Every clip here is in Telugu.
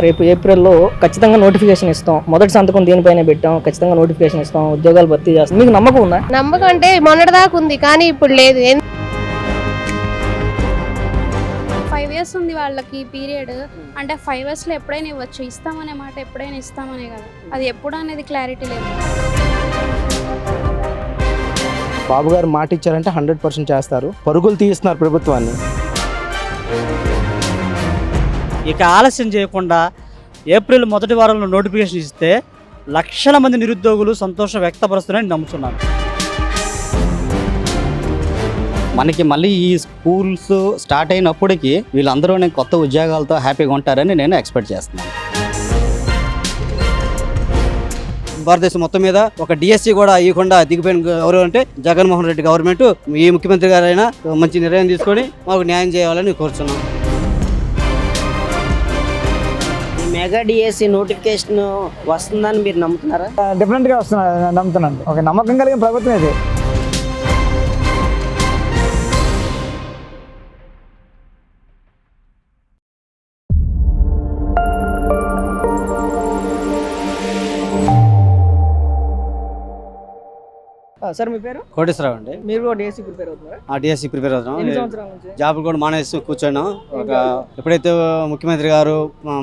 రేపు ఏప్రిల్లో ఖచ్చితంగా నోటిఫికేషన్ ఇస్తాం. మొదటి సంతకం దీనిపైన పెట్టాం. ఖచ్చితంగా నోటిఫికేషన్ ఇస్తాం, ఉద్యోగాలు భర్తీ చేస్తాం. మీకు నమ్మకం ఉందా? నమ్మకం అంటే మొన్నటిదాకా ఉంది, కానీ ఇప్పుడు లేదు. 5 years ఉంది వాళ్ళకి పీరియడ్. అంటే 5 yearsలో ఎప్పుడైనా ఇవ్వచ్చు, ఇస్తామనే మాట ఎప్పుడైనా ఇస్తామనే కదా, అది ఎప్పుడు అనేది క్లారిటీ లేదు. బాబు గారు మాట ఇచ్చారంటే 100% చేస్తారు. పరుగులు తీస్తున్నారు ప్రభుత్వాన్ని. ఇక ఆలస్యం చేయకుండా ఏప్రిల్ మొదటి వారంలో నోటిఫికేషన్ ఇస్తే లక్షల మంది నిరుద్యోగులు సంతోషం వ్యక్తపరుస్తున్నారని నమ్ముతున్నాను. మనకి మళ్ళీ ఈ స్కూల్స్ స్టార్ట్ అయినప్పటికీ వీళ్ళందరూ కొత్త ఉద్యోగాలతో హ్యాపీగా ఉంటారని నేను ఎక్స్పెక్ట్ చేస్తున్నాను. భారతదేశం మొత్తం మీద ఒక డిఎస్సి కూడా ఇవ్వకుండా దిగిపోయిన ఎవరు అంటే జగన్మోహన్ రెడ్డి గవర్నమెంట్. ఈ ముఖ్యమంత్రి గారైనా మంచి నిర్ణయం తీసుకొని మాకు న్యాయం చేయాలని కోరుతున్నాం. మెగా డిఎస్సి నోటిఫికేషన్ వస్తుందని మీరు నమ్ముతున్నారా? డిఫరెంట్గా వస్తున్నా నమ్ముతున్నాను. ఒక నమ్మకం కలిగిన ప్రభుత్వం ఇది. సార్ మీ పేరు? కోటేశ్వరరావు అండి. మీరు డిఎస్సి ప్రిపేర్ అవుతున్నారా? డిఎస్సి ప్రిపేర్ ఎన్ని అవుతున్నాం. సంవత్సరాల నుంచి? జాబులు కూడా మానేసి కూర్చోన్నాం. ఎప్పుడైతే ముఖ్యమంత్రి గారు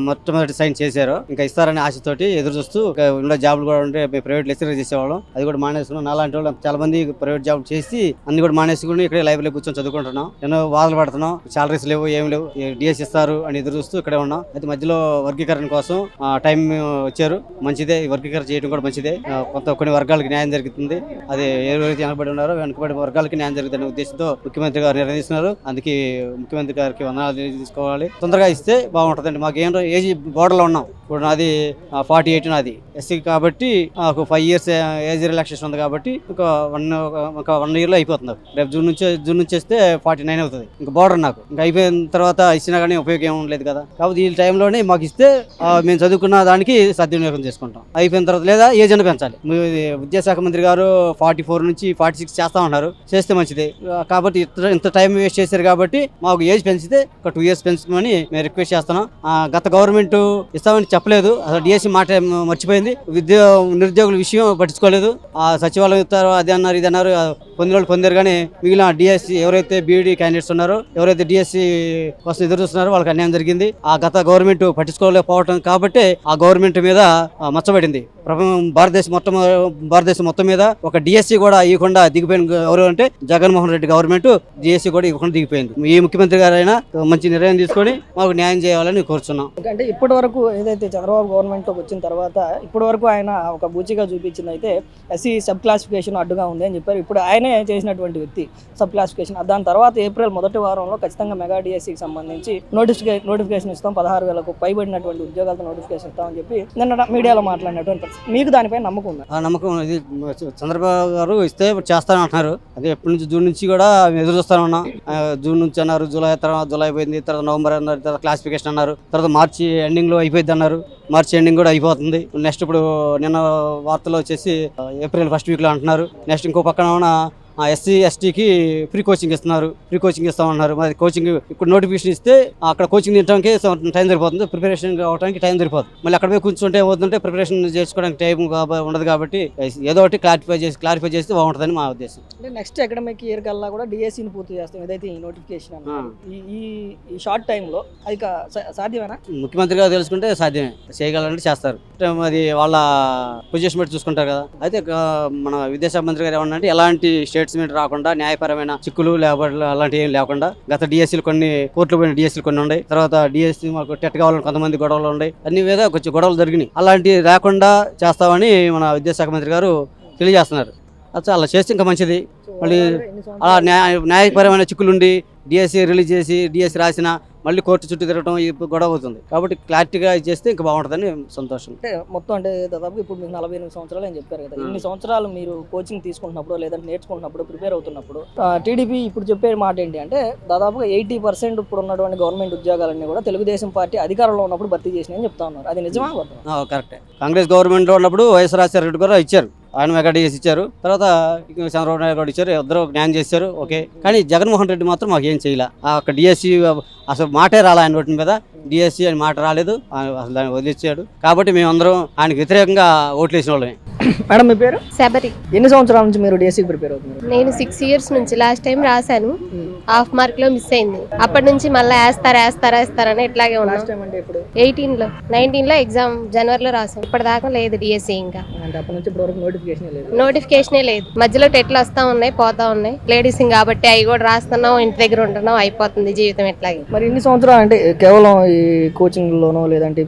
మొట్టమొదటి సైన్ చేశారో ఇంకా ఇస్తారనే ఆశతోటి ఎదురు చూస్తూ ఉన్న జాబులు కూడా ఉంటే ప్రైవేట్ లెక్చరర్ చేసేవాళ్ళం, అది కూడా మానేసుకున్నాం. నాలాంటి వాళ్ళు చాలా మంది ప్రైవేట్ జాబ్ చేసి అన్ని కూడా మానేసుకుని ఇక్కడే లైబ్రరీలో కూర్చొని చదువుకుంటున్నాం. ఎన్నో బాధలు పడుతున్నాం. సాలరీస్ లేవు, ఏమి లేవు, డిఎస్ ఇస్తారు అని ఎదురు చూస్తూ ఇక్కడే ఉన్నాం. అయితే మధ్యలో వర్గీకరణ కోసం టైం వచ్చారు, మంచిదే. వర్గీకరణ చేయడం కూడా మంచిదే. కొన్ని వర్గాలకు న్యాయం జరుగుతుంది. అది ఎవరైతే వెనకబడి ఉన్నారో వెనకబడి వర్గాలకి న్యాయం జరుగుతున్న ఉద్దేశంతో ముఖ్యమంత్రి గారు నిర్ణయిస్తున్నారు. అందుకే ముఖ్యమంత్రి గారికి వందనాలు తీసుకోవాలి. తొందరగా ఇస్తే బాగుంటుందండి. మాకు ఏం ఏజ్ బోర్డర్లో ఉన్నాం. ఇప్పుడు నాది 48, నాది ఎస్సీ కాబట్టి నాకు 5 years ఏజ్ రిలాక్సేషన్ ఉంది కాబట్టి ఒక 1 yearలో అయిపోతుంది. రేపు జూన్ నుంచి వస్తే 49 అవుతుంది. ఇంకా బోర్డర్ నాకు ఇంకా అయిపోయిన తర్వాత ఇచ్చినా కానీ ఉపయోగం ఏం లేదు కదా. కాబట్టి ఈ టైంలోనే మాకు ఇస్తే మేము చదువుకున్న దానికి సద్వినియోగం చేసుకుంటాం. అయిపోయిన తర్వాత లేదా ఏజ్ అని పెంచాలి. విద్యాశాఖ మంత్రి గారు 44 నుంచి 46 చేస్తా ఉన్నారు. చేస్తే మంచిదే. కాబట్టి ఇంత టైం వేస్ట్ చేశారు కాబట్టి మాకు ఏజ్ పెంచితే ఒక 2 years పెంచుకోమని మేము రిక్వెస్ట్ చేస్తున్నాం. గత గవర్నమెంట్ ఇస్తామని చెప్పలేదు, అసలు డిఎస్సి మాట మర్చిపోయింది. నిరుద్యోగుల విషయం పట్టించుకోలేదు. సచివాలయం ఇస్తారు, అది అన్నారు, ఇది అన్నారు. పొందారు కానీ మిగిలిన డిఎస్సి ఎవరైతే బీఈడీ క్యాండిడేట్స్ ఉన్నారో, ఎవరైతే డిఎస్సి కోసం ఎదురు చూస్తున్నారో వాళ్ళకి అన్యాయం జరిగింది. ఆ గత గవర్నమెంట్ పట్టించుకోలేకపోవడం కాబట్టి ఆ గవర్నమెంట్ మీద మచ్చబడింది. భారతదేశం మొత్తం మీద ఒక డిఎస్సి కూడా ఇవ్వకుండా దిగిపోయిన ఎవరు అంటే జగన్మోహన్ రెడ్డి గవర్నమెంట్. డిఎస్సి కూడా ఇవ్వకుండా దిగిపోయింది. ఈ ముఖ్యమంత్రి గారైనా మంచి నిర్ణయం తీసుకొని మాకు న్యాయం చేయాలని కోరుచున్నాం. అంటే ఇప్పటి వరకు ఏదైతే చంద్రబాబు గవర్నమెంట్ వచ్చిన తర్వాత ఇప్పటి వరకు ఆయన ఒక బూచిగా చూపించింది అయితే ఎస్సీ సబ్ క్లాసిఫికేషన్ అడ్డుగా ఉంది అని చెప్పారు. ఇప్పుడు ఆయనే చేసినటువంటి వ్యక్తి సబ్ క్లాసిఫికేషన్. దాని తర్వాత ఏప్రిల్ మొదటి వారంలో ఖచ్చితంగా మెగా డిఎస్సికి సంబంధించి నోటిఫికేషన్ ఇస్తాం, 16,000కు పైబడినటువంటి ఉద్యోగాలతో నోటిఫికేషన్ ఇస్తామని చెప్పి నిన్న మీడియాలో మాట్లాడినటువంటి. మీకు దానిపై నమ్మకం ఉందా? నమ్మకం ఇది చంద్రబాబు గారు ఇస్తే చేస్తానని అంటున్నారు. అదే ఎప్పటి నుంచి జూన్ నుంచి కూడా ఎదురు చూస్తానే ఉన్నాం. జూన్ నుంచి అన్నారు, జూలై పోయింది, తర్వాత నవంబర్ అన్నారు, తర్వాత క్లాసిఫికేషన్ అన్నారు, తర్వాత మార్చి ఎండింగ్ లో అయిపోయింది అన్నారు. మార్చి ఎండింగ్ కూడా అయిపోతుంది. నెక్స్ట్ ఇప్పుడు నిన్న వార్తలో వచ్చేసి ఏప్రిల్ 1st week లో అంటున్నారు. నెక్స్ట్ ఇంకో పక్కన ఉన్న ఎస్సీ ఎస్టీకి ఫ్రీ కోచింగ్ ఇస్తున్నారు, ఫ్రీ కోచింగ్ ఇస్తామన్నారు. మరి కోచింగ్ ఇప్పుడు నోటిఫికేషన్ ఇస్తే అక్కడ కోచింగ్ తినడానికి టైం సరిపోతుంది, ప్రిపరేషన్ అవడానికి టైం సరిపోతుంది. మళ్ళీ అక్కడ పోయి కూర్చుంటే ఏమవుతుంటే ప్రిపరేషన్ చేసుకోవడానికి టైం ఉండదు. కాబట్టి ఏదో ఒకటి క్లారిఫై చేస్తే బాగుంటుందని మా ఉద్దేశం. అంటే నెక్స్ట్ అకాడమిక్ ఇయర్ కల్లా కూడా డిఎస్సిని పూర్తి చేస్తాం. ఏదైతే ఈ నోటిఫికేషన్ ఈ షార్ట్ టైంలో అది సాధ్యమేనా? ముఖ్యమంత్రి గారు తెలుసుకుంటే సాధ్యమే, చేయగలంటే చేస్తారు. అది వాళ్ళ పొజిషన్ బట్టి చూసుకుంటారు కదా. అయితే మన విద్యాశాఖ మంత్రి గారు ఏమన్నా ఎలాంటి స్టేట్మెంట్ రాకుండా, న్యాయపరమైన చిక్కులు లేకపోతే అలాంటివి ఏం లేకుండా, గత డిఎస్సీలు కొన్ని కోర్టులు పోయిన డిఎస్సీలు కొన్ని ఉన్నాయి. తర్వాత డిఎస్సీ మాకు టెట్ కావాలని కొంతమంది గొడవలు ఉన్నాయి. అన్ని మీద కొంచెం గొడవలు జరిగినాయి. అలాంటివి రాకుండా చేస్తామని మన విద్యాశాఖ మంత్రి గారు తెలియజేస్తున్నారు. అలా చేస్తే ఇంకా మంచిది. మళ్ళీ అలా న్యాయపరమైన చిక్కులుండి డిఎస్సి రిలీజ్ చేసి డిఎస్సి రాసిన మళ్ళీ కోర్టు చుట్టూ తిరగడం గొడవ అవుతుంది. కాబట్టి క్లారిటీగా చేస్తే ఇంకా బాగుంటుందని సంతోషం. అంటే మొత్తం అంటే దాదాపు ఇప్పుడు మీకు 48 సంవత్సరాలు అని చెప్పారు కదా. ఇన్ని సంవత్సరాలు మీరు కోచింగ్ తీసుకుంటున్నప్పుడు లేదంటే నేర్చుకుంటున్నప్పుడు ప్రిపేర్ అవుతున్నప్పుడు టీడీపీ ఇప్పుడు చెప్పే మాట ఏంటి అంటే దాదాపుగా 80% ఇప్పుడు ఉన్నటువంటి గవర్నమెంట్ ఉద్యోగాలన్నీ కూడా తెలుగుదేశం పార్టీ అధికారంలో ఉన్నప్పుడు భర్తీ చేసినాయని చెప్తా ఉన్నారు. అది నిజమా? కరెక్టే. కాంగ్రెస్ గవర్నమెంట్లో ఉన్నప్పుడు వైఎస్ రాజశేఖర రెడ్డి గారు ఇచ్చారు. ఆయన మెగా డిఎస్సి ఇచ్చారు, తర్వాత చంద్రబాబు నాయుడు గారు ఇచ్చారు, ఇద్దరు న్యాయం చేశారు. ఓకే, కానీ జగన్మోహన్ రెడ్డి మాత్రం మాకు ఏం చేయలే. అక్కడ డిఎస్సి అసలు మాటే రాలే, ఆయన నోటి మీద డిఎస్సి అని మాట రాలేదు, అసలు దాన్ని వదిలిచ్చాడు. కాబట్టి మేమందరం ఆయనకు వ్యతిరేకంగా ఓట్లు వేసిన వాళ్ళమే. మేడం మీ పేరు? శబరి. ఎన్ని సంవత్సరాల నుంచి మీరు డిఎస్సికి ప్రిపేర్ అవుతున్నారు? నేను 6 years నుంచి లాస్ట్ టైం రాశాను, హాఫ్ మార్క్ లో మిస్ అయింది. అప్పటి నుంచి మళ్ళీ వేస్తారని ఇట్లాగే ఉన్నాను. లాస్ట్ టైం అంటే ఇప్పుడు 18లో 19లో ఎగ్జామ్ జనవరిలో రాసాను. ఇప్పటిదాకా లేదు డిఎస్సి, ఇంకా అంటే అప్పటి నుంచి ఇప్పుడు వరకు నోటిఫికేషన్ లేదు. నోటిఫికేషనే లేదు. మధ్యలో టెట్లు వస్తా ఉన్నాయి, పోతా ఉన్నాయి. లేడీస్ కాబట్టి అవి కూడా రాస్తున్నాం, ఇంటి దగ్గర ఉంటున్నాం, అయిపోతుంది జీవితం ఇట్లాగే. మరి ఇన్ని సంవత్సరాలు అంటే కేవలం ఈ కోచింగ్ లోనో లేదంటే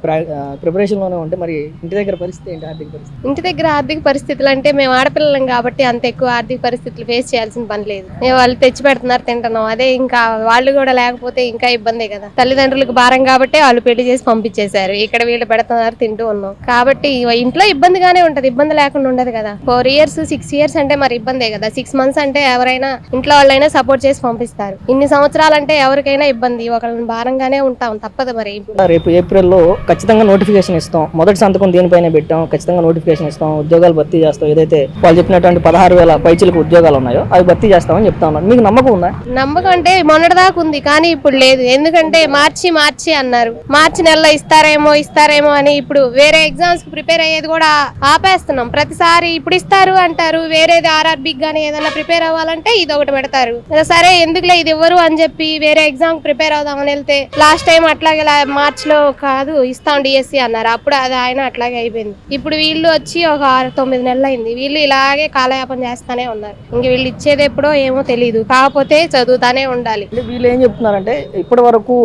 ప్రిపరేషన్ లోనో ఉంటే మరి ఇంటి దగ్గర పరిస్థితి ఏంటి? ఆర్థిక పరిస్థితి? ఇంటి దగ్గర ఆర్థిక పరిస్థితులు అంటే మేము ఆడపిల్లలం కాబట్టి అంత ఎక్కువ ఆర్థిక పరిస్థితులు ఫేస్ చేయాల్సిన పని లేదు. మేము వాళ్ళు తెచ్చి పెడుతున్నారు, తింటున్నాం. అదే ఇంకా వాళ్ళు కూడా లేకపోతే ఇంకా ఇబ్బందే కదా. తల్లిదండ్రులకు భారం కాబట్టి వాళ్ళు పెళ్లి చేసి పంపించేశారు. ఇక్కడ వీళ్ళు పెడుతున్నారు, తింటూ ఉన్నాం. కాబట్టి ఇంట్లో ఇబ్బందిగానే ఉంటది, ఇబ్బంది లేకుండా ఉండదు కదా. 4 years 6 years అంటే మరి ఇబ్బందే కదా. 6 months అంటే ఎవరైనా ఇంట్లో వాళ్ళైనా సపోర్ట్ చేసి పంపిస్తారు. ఇన్ని సంవత్సరాలు అంటే ఎవరికైనా ఇబ్బంది, ఒకళ్ళని భారంగానే ఉంటాం, తప్పదు. మరి రేపు ఏప్రిల్లో ఖచ్చితంగా నోటిఫికేషన్ ఇస్తాం, మొదటి సంతకం దీనిపైన పెట్టాం, ఖచ్చితంగా నోటిఫికేషన్ ఇస్తాం, ఉద్యోగాలు భర్తీ చేస్తాం. ఏదైతే వాళ్ళు చెప్పినటువంటి 16,000 పైచిలకు ఉద్యోగాలు ఉన్నాయో అవి భర్తీ చేస్తామని చెప్తా ఉన్నారు. మీకు నమ్మకం ఉందా? నమ్మకం అంటే మొన్నటిదాకా ఉంది, కానీ ఇప్పుడు లేదు. ఎందుకంటే మార్చి అన్నారు. మార్చి నెలలో ఇస్తారేమో అని ఇప్పుడు వేరే ఎగ్జామ్స్ కి ప్రిపేర్ అయ్యేది కూడా ఆపేస్తున్నాం. ప్రతిసారి ఇప్పుడు ఇస్తారు అంటారు, వేరేది ఆర్ఆర్బికి కానీ ఏదైనా ప్రిపేర్ అవ్వాలంటే ఇది ఒకటి పెడతారు. సరే ఎందుకులే ఇది ఇవ్వరు అని చెప్పి వేరే ఎగ్జామ్ ప్రిపేర్ అవుదామని వెళ్తే లాస్ట్ టైం అట్లాగే మార్చిలో కాదు ఇస్తాం డిఎస్సి అన్నారు. అప్పుడు అది ఆయన అట్లాగే అయిపోయింది. ఇప్పుడు వీళ్ళు వచ్చి ఒక 6-9 నెలలు అయింది. వీళ్ళు ఇలాగే కాలయాపన చేస్తానే ఉన్నారు. ఇంక వీళ్ళు ఇచ్చేది ఎప్పుడో ఏమో తెలియదు, కాకపోతే చదువుతానే ఉండాలి. వీళ్ళు ఏం చెప్తున్నారంటే ఇప్పటి వరకు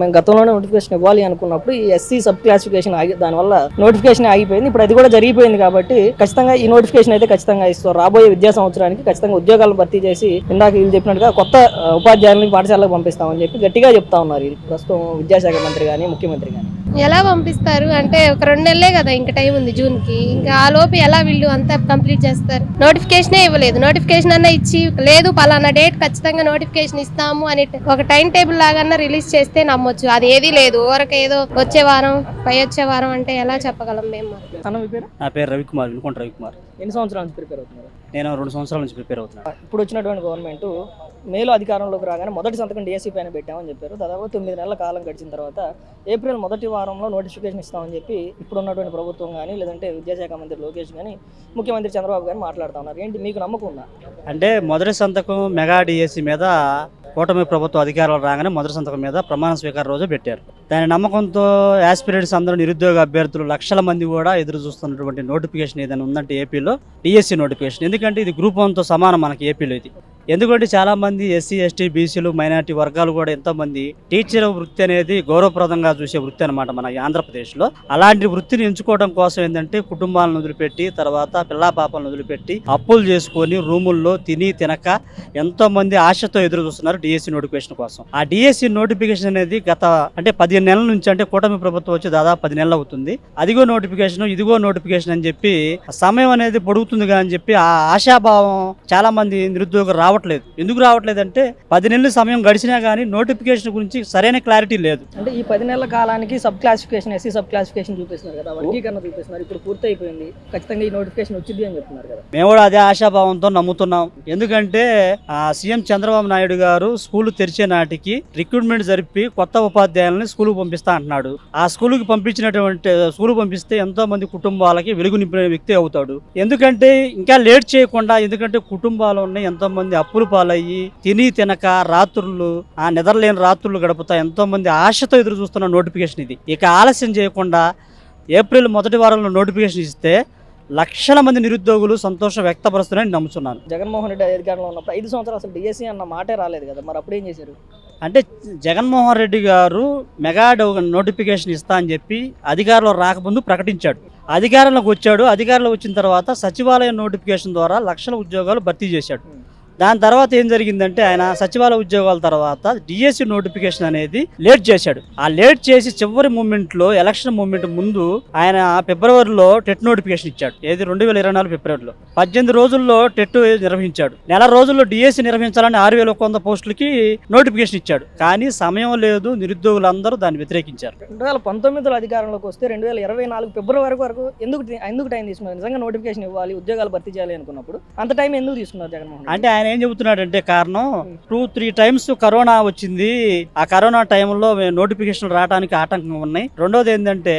మేము గతంలోనే నోటిఫికేషన్ ఇవ్వాలి అనుకున్నప్పుడు ఈ ఎస్సీ సబ్ క్లాసిఫికేషన్ దానివల్ల నోటిఫికేషన్ ఆగిపోయింది. ఇప్పుడు అది కూడా జరిగిపోయింది కాబట్టి ఖచ్చితంగా ఈ నోటిఫికేషన్ అయితే ఖచ్చితంగా ఇస్తాం. రాబోయే విద్యా సంవత్సరానికి ఖచ్చితంగా ఉద్యోగాలు భర్తీ చేసి ఇందాక వీళ్ళు చెప్పినట్టుగా కొత్త ఉపాధ్యాయులను పాఠశాలకు పంపిస్తామని చెప్పి గట్టిగా చెప్తా ఉన్నారు ప్రస్తుతం విద్యాశాఖ మంత్రి కానీ ముఖ్యమంత్రి కానీ. ఎలా పంపిస్తారు అంటే ఒక 2 నెలలే కదా ఇంకా టైం ఉంది, జూన్ కి. ఇంకా ఆ లోపు ఎలా వీళ్ళు అంతా కంప్లీట్ చేస్తారు? నోటిఫికేషనే ఇవ్వలేదు. నోటిఫికేషన్ అన్నా ఇచ్చి లేదు పలానా డేట్ ఖచ్చితంగా నోటిఫికేషన్ ఇస్తాము అని ఒక టైం టేబుల్ లాగా రిలీజ్ చేస్తే నమ్మొచ్చు. అది ఏది లేదు, ఊరక ఏదో వచ్చే వారం అంటే ఎలా చెప్పగలం మేము? నా పేరు రవికుమార్, వినుకొండ రవికుమార్. ఎన్ని సంవత్సరాల నుంచి ప్రిపేర్ అవుతున్నారు? నేను 2 సంవత్సరాల నుంచి ప్రిపేర్ అవుతున్నాను. ఇప్పుడు వచ్చినటువంటి గవర్నమెంట్ మేలో అధికారంలోకి రాగానే మొదటి సంతకం డిఎస్సీ పైన పెట్టామని చెప్పారు. దాదాపు 9 నెలల కాలం గడిచిన తర్వాత ఏప్రిల్ మొదటి వారంలో నోటిఫికేషన్ ఇస్తామని చెప్పి ఇప్పుడు ఉన్నటువంటి ప్రభుత్వం కానీ లేదంటే విద్యాశాఖ మంత్రి లోకేష్ కానీ ముఖ్యమంత్రి చంద్రబాబు గారు మాట్లాడుతూ ఉన్నారు. ఏంటి మీకు నమ్మకం ఉందా? అంటే మొదటి సంతకం మెగా డిఎస్సి మీద కూటమి ప్రభుత్వం అధికారంలో రాగానే మొదటి సంతకం మీద ప్రమాణ స్వీకార రోజు పెట్టారు. దాని నమ్మకంతో యాస్పిరెంట్స్ అందరూ, నిరుద్యోగ అభ్యర్థులు లక్షల మంది కూడా ఎదురు చూస్తున్నటువంటి నోటిఫికేషన్ ఏదైనా ఉందంటే ఏపీలో డిఎస్సి నోటిఫికేషన్. ఎందుకంటే ఇది గ్రూప్ 1తో సమానం మనకి ఏపీలో. ఇది ఎందుకంటే చాలా మంది ఎస్సీ ఎస్టీ బీసీలు మైనారిటీ వర్గాలు కూడా ఎంతోమంది టీచర్ వృత్తి అనేది గౌరవప్రదంగా చూసే వృత్తి అనమాట మన ఆంధ్రప్రదేశ్లో. అలాంటి వృత్తిని ఎంచుకోవడం కోసం ఏంటంటే కుటుంబాలను వదిలిపెట్టి తర్వాత పిల్లా పాపలను వదిలిపెట్టి అప్పులు చేసుకొని రూముల్లో తినక ఎంతో మంది ఆశతో ఎదురు చూస్తున్నారు డిఎస్సి నోటిఫికేషన్ కోసం. ఆ డిఎస్సి నోటిఫికేషన్ అనేది గత 15 నెలల నుంచి, అంటే కూటమి ప్రభుత్వం వచ్చి దాదాపు 10 నెలలు అవుతుంది. అదిగో నోటిఫికేషన్ ఇదిగో నోటిఫికేషన్ అని చెప్పి సమయం అనేది పొడుగుతుందిగా అని చెప్పి ఆ ఆశాభావం చాలా మంది నిరుద్యోగులు రావట్లేదు. ఎందుకు రావట్లేదంటే 10 నెలల సమయం గడిచినా కానీ నోటిఫికేషన్ గురించి సరైన క్లారిటీ లేదు. అంటే ఈ 10 నెలల కాలానికి sub classification SC sub classification చూపిస్తున్నారు కదా, వర్గీకరణ చూపిస్తున్నారు. ఇప్పుడు పూర్తి అయిపోయింది, ఖచ్చితంగా ఈ నోటిఫికేషన్ వచ్చింది అని చెప్తున్నారు కదా. మేము కూడా అదే ఆశాభావంతో నమ్ముతున్నాం. ఎందుకంటే సీఎం చంద్రబాబు నాయుడు గారు స్కూల్ తెరిచే నాటికి రిక్రూట్మెంట్ జరిపి కొత్త ఉపాధ్యాయులని స్కూల్కి పంపిస్తా అంటున్నాడు. ఆ స్కూల్కి పంపిస్తే ఎంతో మంది కుటుంబాలకి వెలుగు నింపిన వ్యక్తి అవుతాడు. ఎందుకంటే ఇంకా లేట్ చేయకుండా, ఎందుకంటే కుటుంబాలు ఉన్నాయి, ఎంతో మంది అప్పులు పాలయ్యి తినక రాత్రులు నిద్రలేని రాత్రులు గడుపుతా ఎంతో మంది ఆశతో ఎదురు చూస్తున్న నోటిఫికేషన్ ఇది. ఇక ఆలస్యం చేయకుండా ఏప్రిల్ మొదటి వారంలో నోటిఫికేషన్ ఇస్తే లక్షల మంది నిరుద్యోగులు సంతోషం వ్యక్తపరుస్తున్నారని నమ్ముతున్నాను. జగన్మోహన్ రెడ్డి అధికారంలో ఉన్నప్పుడు 5 సంవత్సరాలు అసలు డిఎస్సి అన్న మాటే రాలేదు కదా, మరి అప్పుడు ఏం చేశారు? అంటే జగన్మోహన్ రెడ్డి గారు మెగా నోటిఫికేషన్ ఇస్తా అని చెప్పి అధికారంలో రాకముందు ప్రకటించాడు. అధికారంలోకి వచ్చాడు. అధికారంలో వచ్చిన తర్వాత సచివాలయ నోటిఫికేషన్ ద్వారా లక్షల ఉద్యోగాలు భర్తీ చేశాడు. దాని తర్వాత ఏం జరిగిందంటే ఆయన సచివాలయ ఉద్యోగాల తర్వాత డిఎస్సి నోటిఫికేషన్ అనేది లేట్ చేశాడు. ఆ లేట్ చేసి చివరి మూమెంట్ లో ఎలక్షన్ మూమెంట్ ముందు ఆయన ఫిబ్రవరిలో టెట్ నోటిఫికేషన్ ఇచ్చాడు. ఏది 2024 ఫిబ్రవరిలో 18 రోజుల్లో టెట్ నిర్వహించాడు. నెల రోజుల్లో డిఎస్సి నిర్వహించాలని 6,100 పోస్టులకి నోటిఫికేషన్ ఇచ్చాడు. కానీ సమయం లేదు, నిరుద్యోగులందరూ దాన్ని వ్యతిరేకించారు. 2019లో అధికారంలోకి వస్తే 2024 ఫిబ్రవరి వరకు ఎందుకు టైం తీసుకున్నారు? నిజంగా నోటిఫికేషన్ ఇవ్వాలి, ఉద్యోగాలు భర్తీ చేయాలి అనుకున్నప్పుడు అంత టైం ఎందుకు తీసుకున్నారు జగన్మోహన్ రెడ్డి? అంటే ఆయన ఏం చెబుతున్నాడంటే కారణం 2-3 టైమ్స్ కరోనా వచ్చింది. ఆ కరోనా టైంలో నోటిఫికేషన్ రావడానికి ఆటంకం ఉన్నాయి. రెండోది ఏంటంటే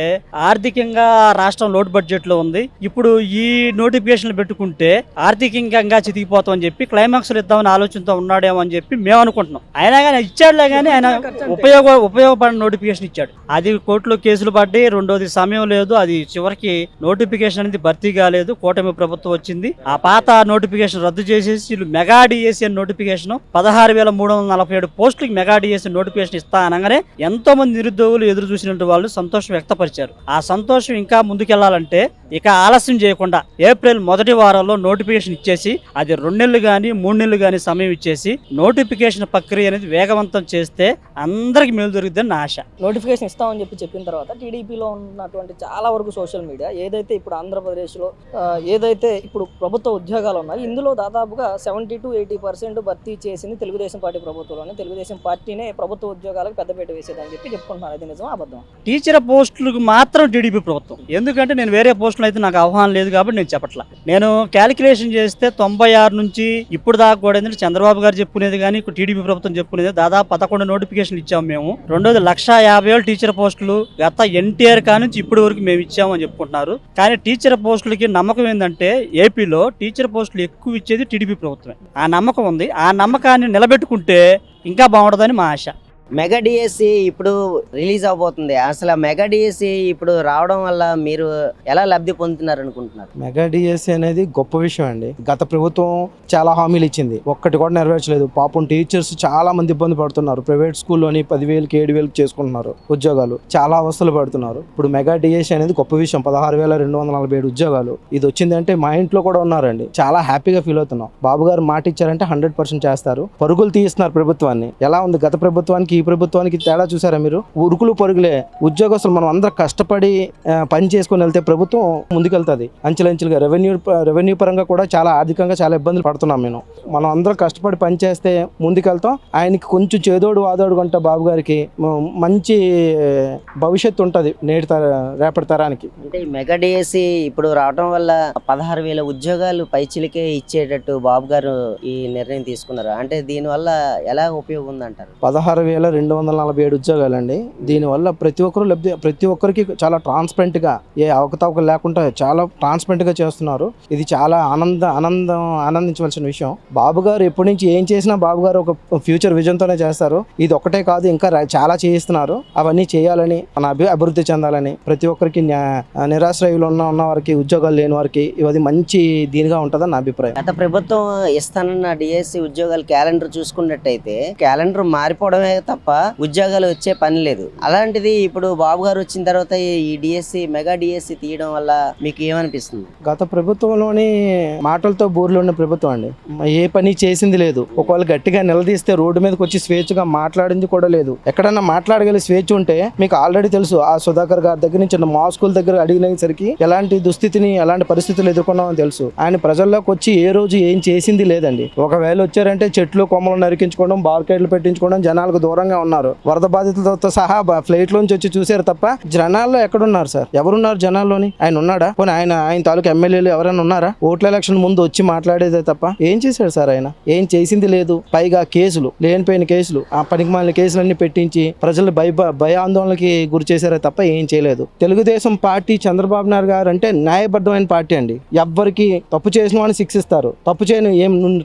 ఆర్థికంగా రాష్ట్రం లోటు బడ్జెట్ లో ఉంది. ఇప్పుడు ఈ నోటిఫికేషన్లు పెట్టుకుంటే ఆర్థికంగా చితికిపోతాం అని చెప్పి క్లైమాక్స్ ఇద్దామని ఆలోచనతో ఉన్నాడేమో అని చెప్పి మేము అనుకుంటున్నాం. అయినా కానీ ఇచ్చాడులే కానీ ఆయన ఉపయోగపడిన నోటిఫికేషన్ ఇచ్చాడు. అది కోర్టులో కేసులు పడ్డాయి. రెండోది సమయం లేదు, అది చివరికి నోటిఫికేషన్ అనేది భర్తీ కాలేదు. కూటమి ప్రభుత్వం వచ్చింది, ఆ పాత నోటిఫికేషన్ రద్దు చేసేసి వీళ్ళు మెగా డిఎస్సి నోటిఫికేషన్ 16,347 పోస్టులకి మెగా డిఎస్సి నోటిఫికేషన్ ఇస్తా అనగానే ఎంతో మంది నిరుద్యోగులు ఎదురు చూసినట్టు వాళ్ళు సంతోషం వ్యక్తపరిచారు. ఆ సంతోషం ఇంకా ముందుకెళ్లాలంటే ఇక ఆలస్యం చేయకుండా ఏప్రిల్ మొదటి వారంలో నోటిఫికేషన్ ఇచ్చేసి అది 2 నెలలు కానీ 3 నెలలు కానీ సమయం ఇచ్చేసి నోటిఫికేషన్ ప్రక్రియ అనేది వేగవంతం చేస్తే అందరికి మేలు జరుగుతుందని నా ఆశ. నోటిఫికేషన్ ఇస్తామని చెప్పిన తర్వాత టీడీపీలో ఉన్నటువంటి చాలా వరకు సోషల్ మీడియా ఏదైతే ఇప్పుడు ఆంధ్రప్రదేశ్లో ఏదైతే ఇప్పుడు ప్రభుత్వ ఉద్యోగాలు ఉన్నాయో ఇందులో దాదాపుగా 70-80% భర్తీ చేసింది తెలుగుదేశం పార్టీ ప్రభుత్వంలోనే. తెలుగుదేశం పార్టీనే ప్రభుత్వ ఉద్యోగాలకు పెద్దపీట వేసేదని చెప్పుకుంటున్నారు. అది నిజం అబద్ధం? టీచర్ పోస్టులకు మాత్రం టీడీపీ ప్రభుత్వం, ఎందుకంటే నేను వేరే పోస్టులు అయితే నాకు ఆహ్వానం లేదు కాబట్టి నేను చెప్పట్లా. నేను క్యాలిక్యులేషన్ చేస్తే 96 నుంచి ఇప్పుడు దాకా కూడా ఏంటంటే చంద్రబాబు గారు చెప్పుకునేది కానీ టీడీపీ ప్రభుత్వం చెప్పుకునేది దాదాపు 11 నోటిఫికేషన్ ఇచ్చాము మేము. రెండోది 150,000 టీచర్ పోస్టులు గత ఎన్టీఆర్ నుంచి ఇప్పటి వరకు మేము ఇచ్చామని చెప్పుకుంటున్నారు. కానీ టీచర్ పోస్టులకి నమ్మకం ఏంటంటే ఏపీలో టీచర్ పోస్టులు ఎక్కువ ఇచ్చేది టీడీపీ ప్రభుత్వమే. ఆ నమ్మకం ఉంది. ఆ నమ్మకాన్ని నిలబెట్టుకుంటే ఇంకా బాగుంటుందని మా ఆశ. మెగా డిఎస్సి ఇప్పుడు రిలీజ్ అవబోతుంది. అసలు ఆ మెగా డిఎస్సి ఇప్పుడు రావడం వల్ల మీరు ఎలా లబ్ధి పొందుతున్నారు అనుకుంటున్నారు? మెగా డిఎస్సి అనేది గొప్ప విషయం అండి. గత ప్రభుత్వం చాలా హామీలు ఇచ్చింది, ఒక్కటి కూడా నెరవేర్చలేదు. పాపం టీచర్స్ చాలా మంది ఇబ్బంది పడుతున్నారు. ప్రైవేట్ స్కూల్లోని 10,000కి 7,000కి చేసుకుంటున్నారు ఉద్యోగాలు, చాలా అవస్థలు పడుతున్నారు. ఇప్పుడు మెగా డిఎస్సి అనేది గొప్ప విషయం. 16,247 ఉద్యోగాలు ఇది వచ్చిందంటే మా ఇంట్లో కూడా ఉన్నారండి, చాలా హ్యాపీగా ఫీల్ అవుతున్నాం. బాబు గారు మాట ఇచ్చారంటే 100% చేస్తారు. పరుగులు తీస్తున్నారు ప్రభుత్వాన్ని. ఎలా ఉంది గత ప్రభుత్వానికి ఈ ప్రభుత్వానికి తేడా చూసారా మీరు? ఉరుకులు పరుగులే. ఉద్యోగస్తులు మనం అందరం కష్టపడి పని చేసుకుని వెళ్తే ప్రభుత్వం ముందుకెళ్తుంది అంచెలంచెలుగా. రెవెన్యూ పరంగా కూడా చాలా ఆర్థికంగా చాలా ఇబ్బందులు పడుతున్నాం. మనం అందరం కష్టపడి పని చేస్తే ముందుకెళ్తాం. ఆయనకి కొంచెం చేదోడు వాదోడు కొంట బాబు గారికి మంచి భవిష్యత్తు ఉంటుంది రేపటి తరానికి. అంటే ఈ మెగా డిఎస్సి ఇప్పుడు రావడం వల్ల 16,000 ఉద్యోగాలు పైచిలికే ఇచ్చేటట్టు బాబు గారు ఈ నిర్ణయం తీసుకున్నారు. అంటే దీనివల్ల ఎలా ఉపయోగం ఉందంటారు? 16,247 ఉద్యోగాలండి. దీనివల్ల ప్రతి ఒక్కరికి చాలా ట్రాన్స్పరెంట్గా, ఏ అవకతవకలు లేకుండా చాలా ట్రాన్స్పరెంట్గా చేస్తున్నారు. ఇది చాలా ఆనందించవలసిన విషయం. బాబు గారు ఎప్పటి నుంచి ఏం చేసినా బాబు గారు ఒక ఫ్యూచర్ విజన్తోనే చేస్తారు. ఇది ఒక్కటే కాదు, ఇంకా చాలా చేయిస్తున్నారు. అవన్నీ చేయాలని, మన అభివృద్ధి చెందాలని, ప్రతి ఒక్కరికి నిరాశ్రయులు ఉన్న వారికి, ఉద్యోగాలు లేని వారికి ఇది మంచి దీనిగా ఉంటుందని నా అభిప్రాయం. గత ప్రభుత్వం ఇస్తానన్న డిఎస్సి ఉద్యోగాలు క్యాలెండర్ చూసుకున్నట్టయితే క్యాలెండర్ మారిపోవడమే తప్ప ఉద్యోగాలు వచ్చే పని లేదు. అలాంటిది ఇప్పుడు బాబు గారు వచ్చిన తర్వాత ఈ డిఎస్సి మెగా డిఎస్సి తీయడం వల్ల మీకు ఏమనిపిస్తుంది? గత ప్రభుత్వంలోని మాటలతో బోర్లు ఉన్న ప్రభుత్వం అండి. ఏ పని చేసింది లేదు. ఒకవేళ గట్టిగా నిలదీస్తే రోడ్డు మీదకి వచ్చి స్వేచ్ఛగా మాట్లాడింది కూడా లేదు. ఎక్కడన్నా మాట్లాడగల స్వేచ్ఛ ఉంటే మీకు ఆల్రెడీ తెలుసు. ఆ సుధాకర్ గారి దగ్గర నుంచి మా స్కూల్ దగ్గర అడిగినసరికి ఎలాంటి దుస్థితిని, ఎలాంటి పరిస్థితులు ఎదుర్కొన్నామని తెలుసు. ఆయన ప్రజల్లోకి వచ్చి ఏ రోజు ఏం చేసింది లేదండి. ఒకవేళ వచ్చారంటే చెట్లు కొమ్మలు నరికించుకోవడం, బార్కెట్లు పెట్టించుకోవడం, జనాలకు దూరంగా ఉన్నారు. వరద బాధితులతో సహా ఫ్లైట్ లోంచి వచ్చి చూసారు తప్ప జనాల్లో ఎక్కడున్నారు సార్? ఎవరున్నారు జనాల్లోని? ఆయన ఉన్నాడా? పోనీ ఆయన తాలూకు ఎమ్మెల్యేలు ఎవరైనా ఉన్నారా? ఓట్ల ఎలక్షన్ ముందు వచ్చి మాట్లాడేదే తప్ప ఏం చేశాడు సార్? ఆయన ఏం చేసింది లేదు. పైగా కేసులు, లేనిపోయిన కేసులు, ఆ పనికిమాలిన కేసులన్నీ పెట్టించి ప్రజలు భయాందోళనకి గురి చేశారే తప్ప ఏం చేయలేదు. తెలుగుదేశం పార్టీ, చంద్రబాబు నాయుడు గారు అంటే న్యాయబద్ధమైన పార్టీ అండి. ఎవ్వరికి తప్పు చేసిన వాడిని శిక్షిస్తారు. తప్పు చేయని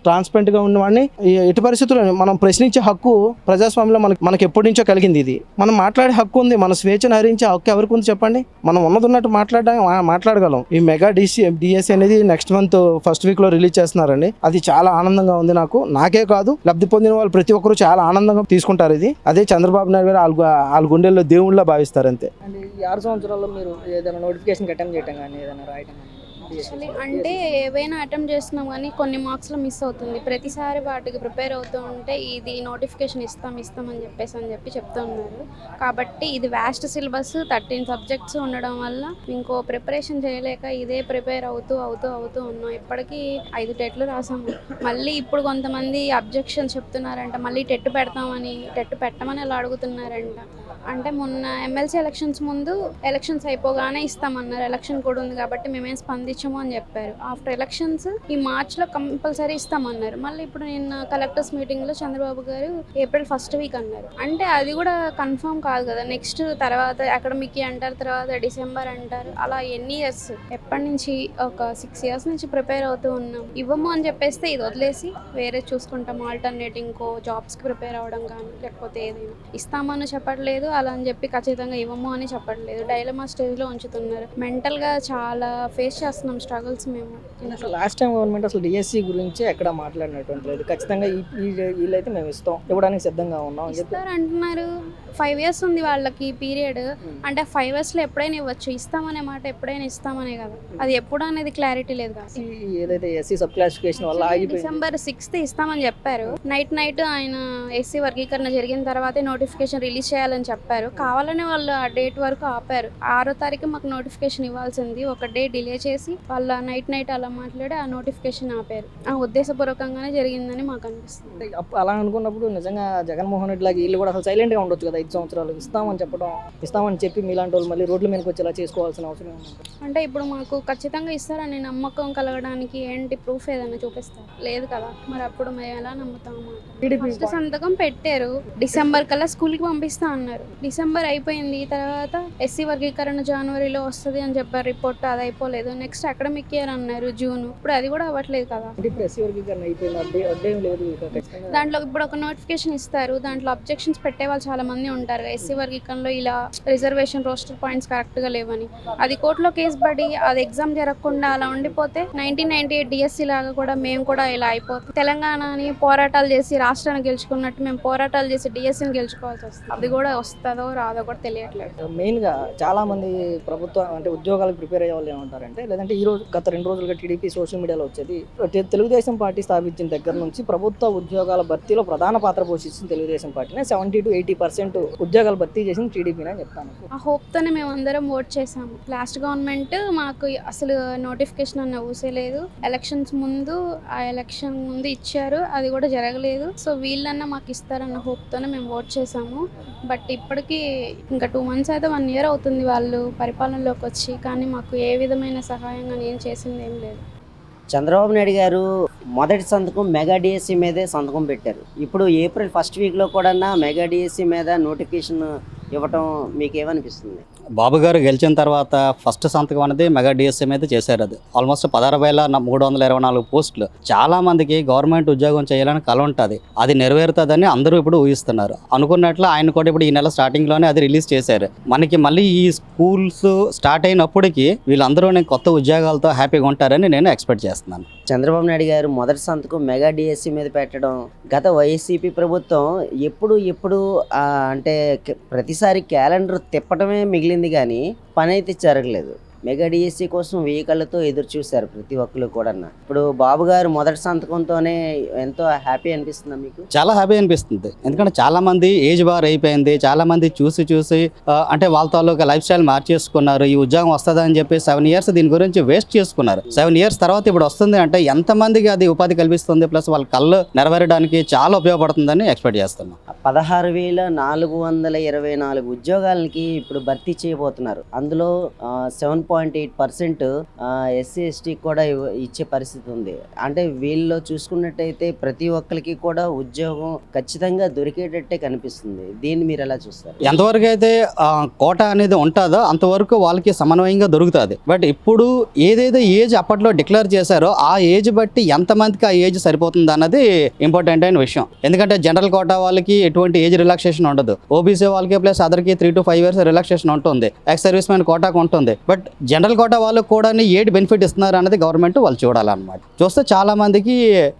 ట్రాన్స్పరెంట్ గా ఉన్న వాడిని ఎట్టి పరిస్థితుల్లో మనం ప్రశ్నించే హక్కు ప్రజాస్వామ్యంలో మనకి ఎప్పటి నుంచో కలిగింది. ఇది మనం మాట్లాడే హక్కు ఉంది. మన స్వేచ్ఛను హరించే హక్కు ఎవరికి ఉంది చెప్పండి? మనం ఉన్నట్టు మాట్లాడగలం. ఈ మెగా డిఎస్సి అనేది నెక్స్ట్ మంత్ ఫస్ట్ వీక్ లో రిలీజ్ చేస్తున్నారండి. అది చాలా ఆనందంగా ఉంది నాకే కాదు, లబ్ధి పొందిన వాళ్ళు ప్రతి ఒక్కరు చాలా ఆనందంగా తీసుకుంటారు. ఇది అదే చంద్రబాబు నాయుడు గారు వాళ్ళ గుండెల్లో దేవుళ్ళ భావిస్తారు అంతే. అంటే ఈ 6 సంవత్సరాల్లో మీరు ఏదైనా నోటిఫికేషన్ అటెంప్ట్ చేయటం కానీ ఏదైనా రాయటం కానీ యాక్చువల్లీ అంటే ఏవైనా అటెంప్ట్ చేస్తున్నాం కానీ కొన్ని మార్క్స్లో మిస్ అవుతుంది. ప్రతిసారి వాటికి ప్రిపేర్ అవుతూ ఉంటే ఇది నోటిఫికేషన్ ఇస్తామని చెప్పి చెప్తూ ఉన్నారు. కాబట్టి ఇది వ్యాస్ట్ సిలబస్ 13 సబ్జెక్ట్స్ ఉండడం వల్ల ఇంకో ప్రిపరేషన్ చేయలేక ఇదే ప్రిపేర్ అవుతూ ఉన్నాం. ఇప్పటికీ 5 టెట్లు రాసాము. మళ్ళీ ఇప్పుడు కొంతమంది అబ్జెక్షన్ చెప్తున్నారంట, మళ్ళీ టెట్ పెడతామని, టెట్ పెట్టమని అలా అడుగుతున్నారంట. అంటే మొన్న ఎమ్మెల్సీ ఎలక్షన్స్ ముందు ఎలక్షన్స్ అయిపోగానే ఇస్తామన్నారు, ఎలక్షన్ కూడా ఉంది కాబట్టి మేమేం స్పందించము అని చెప్పారు. ఆఫ్టర్ ఎలక్షన్స్ ఈ మార్చ్లో కంపల్సరీ ఇస్తామన్నారు. మళ్ళీ ఇప్పుడు నిన్న కలెక్టర్స్ మీటింగ్లో చంద్రబాబు గారు April 1st వీక్ అన్నారు. అంటే అది కూడా కన్ఫర్మ్ కాదు కదా. నెక్స్ట్ తర్వాత అకాడమిక్ అంటారు, తర్వాత డిసెంబర్ అంటారు. అలా ఎన్ని ఇయర్స్, ఎప్పటి నుంచి ఒక 6 years నుంచి ప్రిపేర్ అవుతూ ఉన్నాం. ఇవ్వము అని చెప్పేస్తే ఇది వదిలేసి వేరే చూసుకుంటాం, ఆల్టర్నేట్ ఇంకో జాబ్స్కి ప్రిపేర్ అవ్వడం కానీ లేకపోతే ఏదైనా. ఇస్తామని చెప్పట్లేదు, అలా అని చెప్పి ఖచ్చితంగా ఇవ్వము అని చెప్పట్లేదు. డైలమా స్టేజ్లో ఉంచుతున్నారు. మెంటల్గా చాలా ఫేస్ చేస్తున్నాం స్ట్రగుల్స్ మేము. అసలు లాస్ట్ టైం గవర్నమెంట్ అసలు డిఎస్సి గురించి ఎక్కడ మాట్లాడినటువంటి లేదు. ఖచ్చితంగా వీళ్ళైతే మేము ఇవ్వడానికి సిద్ధంగా ఉన్నాం అని చెప్పి ఇస్తారు అంటున్నారు. 5 years ఉంది వాళ్ళకి పీరియడ్. అంటే 5 yearsలో ఎప్పుడైనా ఇవ్వచ్చు. ఇస్తామనే మాట ఎప్పుడైనా ఇస్తామనే కదా, అది ఎప్పుడు అనేది క్లారిటీ లేదు కదా. ఏదైతే ఎస్సీ సబ్ క్లాసిఫికేషన్ వల్ల ఆగిపోయింది. December 6th ఇస్తామని చెప్పారు. నైట్ ఆయన ఎస్సీ వర్గీకరణ జరిగిన తర్వాతే నోటిఫికేషన్ రిలీజ్ చేయాలని చెప్పారు. కావాలని వాళ్ళు ఆ డేట్ వరకు ఆపారు. 6వ తారీఖు మాకు నోటిఫికేషన్ ఇవ్వాల్సింది, ఒక డే డిలే చేసి వాళ్ళ నైట్ అలా మాట్లాడి ఆ నోటిఫికేషన్ ఆపారు. ఆ ఉద్దేశపూర్వకంగానే జరిగిందని మాకు అనిపిస్తుంది. అలా అనుకున్నప్పుడు నిజంగా జగన్మోహన్ రెడ్డి లాగా వీళ్ళు కూడా అసలు సైలెంట్ గా ఉండొచ్చు కదా. 5 సంవత్సరాలు ఇస్తామని చెప్పి మీలాంటి వాళ్ళు మళ్ళీ రోడ్ల మీదకి వచ్చేలా చేసుకోవాల్సిన అవసరం ఉంది. అంటే ఇప్పుడు మాకు ఖచ్చితంగా ఇస్తారని నమ్మకం కలగడానికి ఏంటి ప్రూఫ్ ఏదైనా చూపిస్తారు? లేదు కదా. మరి అప్పుడు మేము ఎలా నమ్ముతాము? ఫస్ట్ సంతకం పెట్టారు, డిసెంబర్ కల్లా స్కూల్కి పంపిస్తా అన్నారు. డిసెంబర్ అయిపోయింది, తర్వాత ఎస్సీ వర్గీకరణ జనవరిలో వస్తుంది అని చెప్పారు రిపోర్ట్. అది అయిపోలేదు. నెక్స్ట్ అకాడమిక్ ఇయర్ అన్నారు జూన్. ఇప్పుడు అది కూడా అవ్వట్లేదు కదా. ఇప్పుడు ఎస్సీ వర్గీకరణ అయిపోయింది, అడ్డేం లేదు. దాంట్లో ఇప్పుడు ఒక నోటిఫికేషన్ ఇస్తారు, దాంట్లో అబ్జెక్షన్స్ పెట్టే వాళ్ళు చాలా మంది ఉంటారు. ఎస్సీ వర్గీకరణలో ఇలా రిజర్వేషన్ రోస్టర్ పాయింట్స్ కరెక్ట్ గా లేవని అది కోర్టులో కేసు పడి అది ఎగ్జామ్ జరగకుండా అలా ఉండిపోతే 1998 డిఎస్సీ లాగా కూడా మేము కూడా ఇలా అయిపోతాం. తెలంగాణని పోరాటాలు చేసి రాష్ట్రాన్ని గెలుచుకున్నట్టు మేము పోరాటాలు చేసి డిఎస్సీని గెలుచుకోవాల్సి వస్తుంది. అది కూడా వస్తుందో రాదో కూడా తెలియట్లేదు. మెయిన్ గా చాలా మంది ప్రభుత్వం అంటే ఉద్యోగాలకు ప్రిపేర్ అయ్యే వాళ్ళు ఏమంటారంటే, లేదంటే ఈ రోజు గత 2 రోజులుగా టీడీపీ సోషల్ మీడియాలో వచ్చేది, తెలుగుదేశం పార్టీ స్థాపించిన దగ్గర నుంచి ప్రభుత్వ ఉద్యోగాల భర్తీలో ప్రధాన పాత్ర పోషిస్తుంది తెలుగుదేశం పార్టీనే. 70 to 80% ఉద్యోగాలు భర్తీ చేసింది టీడీపీనే అని చెప్తాను. ఆ హోప్ తోనే మేము అందరం ఓట్ చేసాము. లాస్ట్ గవర్నమెంట్ మాకు అసలు నోటిఫికేషన్ అన్న ఊసేలేదు. ఎలక్షన్స్ ముందు ఇచ్చారు, అది కూడా జరగలేదు. సో వీళ్ళన్నా మాకు ఇస్తారన్న హోప్ తోనే మేము ఓట్ చేసాము. బట్ ఇప్పటికీ ఇంకా 2 months అయితే 1 year అవుతుంది వాళ్ళు పరిపాలనలోకి వచ్చి, కానీ మాకు ఏ విధమైన సహాయంగా నేను చేసింది ఏం లేదు. చంద్రబాబు నాయుడు గారు మొదటి సంతకం మెగా డిఎస్సి మీదే సంతకం పెట్టారు. ఇప్పుడు April 1st వీక్లో కూడా మెగా డిఎస్సి మీద నోటిఫికేషన్ ఇవ్వటం మీకు ఏమనిపిస్తుంది? బాబు గారు గెలిచిన తర్వాత ఫస్ట్ సంతకం అనేది మెగా డిఎస్సీ మీద చేశారు. అది ఆల్మోస్ట్ 16,324 పోస్టులు. చాలా మందికి గవర్నమెంట్ ఉద్యోగం చేయాలని కల ఉంటుంది, అది నెరవేరుతుందని అందరూ ఇప్పుడు ఊహిస్తున్నారు. అనుకున్నట్లు ఆయన కూడా ఇప్పుడు ఈ నెల స్టార్టింగ్లోనే అది రిలీజ్ చేశారు. మనకి మళ్ళీ ఈ స్కూల్స్ స్టార్ట్ అయినప్పటికీ వీళ్ళందరూ కొత్త ఉద్యోగాలతో హ్యాపీగా ఉంటారని నేను ఎక్స్పెక్ట్ చేస్తున్నాను. చంద్రబాబు నాయుడు గారు మొదటి సంతకం మెగా డిఎస్సి మీద పెట్టడం, గత వైసీపీ ప్రభుత్వం ఎప్పుడు అంటే ప్రతిసారి క్యాలెండర్ తిప్పటమే మిగిలింది కానీ పని అయితే జరగలేదు. మెగా డిఎస్సి కోసం 1000 కళ్ళతో ఎదురు చూశారు ప్రతి ఒక్కరు కూడా. ఇప్పుడు బాబు గారు మొదటి సంతకంతోనే ఎంతో హ్యాపీ అనిపిస్తుందా మీకు? చాలా హ్యాపీ అనిపిస్తుంది. ఎందుకంటే చాలా మంది ఏజ్ బార్ అయిపోయింది, చాలా మంది చూసి అంటే వాళ్ళ తాలూకా లైఫ్ స్టైల్ మార్చేసుకున్నారు. ఈ ఉద్యోగం వస్తుందని చెప్పి 7 years దీని గురించి వేస్ట్ చేసుకున్నారు. 7 years తర్వాత ఇప్పుడు వస్తుంది అంటే ఎంతమందికి అది ఉపాధి కల్పిస్తుంది, ప్లస్ వాళ్ళ కళ్ళు నెరవేరడానికి చాలా ఉపయోగపడుతుందని ఎక్స్పెక్ట్ చేస్తున్నాం. 16,424 ఉద్యోగాలకి ఇప్పుడు భర్తీ చేయబోతున్నారు. అందులో 7.8% ఎస్సీ ఎస్టీకి కూడా ఇచ్చే పరిస్థితి ఉంది. అంటే వీళ్ళలో చూసుకున్నట్టయితే ప్రతి ఒక్కరికి కూడా ఉద్యోగం ఖచ్చితంగా దొరికేటట్టే కనిపిస్తుంది. దీన్ని మీరు ఎలా చూస్తారు? ఎంతవరకు అయితే కోట అనేది ఉంటుందో అంతవరకు వాళ్ళకి సమన్వయంగా దొరుకుతుంది. బట్ ఇప్పుడు ఏదైతే ఏజ్ అప్పట్లో డిక్లేర్ చేశారో ఆ ఏజ్ బట్టి ఎంతమందికి ఆ ఏజ్ సరిపోతుంది అన్నది ఇంపార్టెంట్ అయిన విషయం. ఎందుకంటే జనరల్ కోటా వాళ్ళకి ఎటువంటి ఏజ్ రిలాక్సేషన్ ఉండదు, ఓబీసీ వాళ్ళకి ప్లస్ అదర్కి 3 to 5 years రిలాక్సేషన్ ఉంటుంది, ఎక్స్ సర్వీస్ మ్యాన్ కోటాకు ఉంటుంది. బట్ జనరల్ కోటా వాళ్ళకు కూడా ఏటి బెనిఫిట్ ఇస్తున్నారు అనేది గవర్నమెంట్ వాళ్ళు చూడాలన్నమాట. చూస్తే చాలా మందికి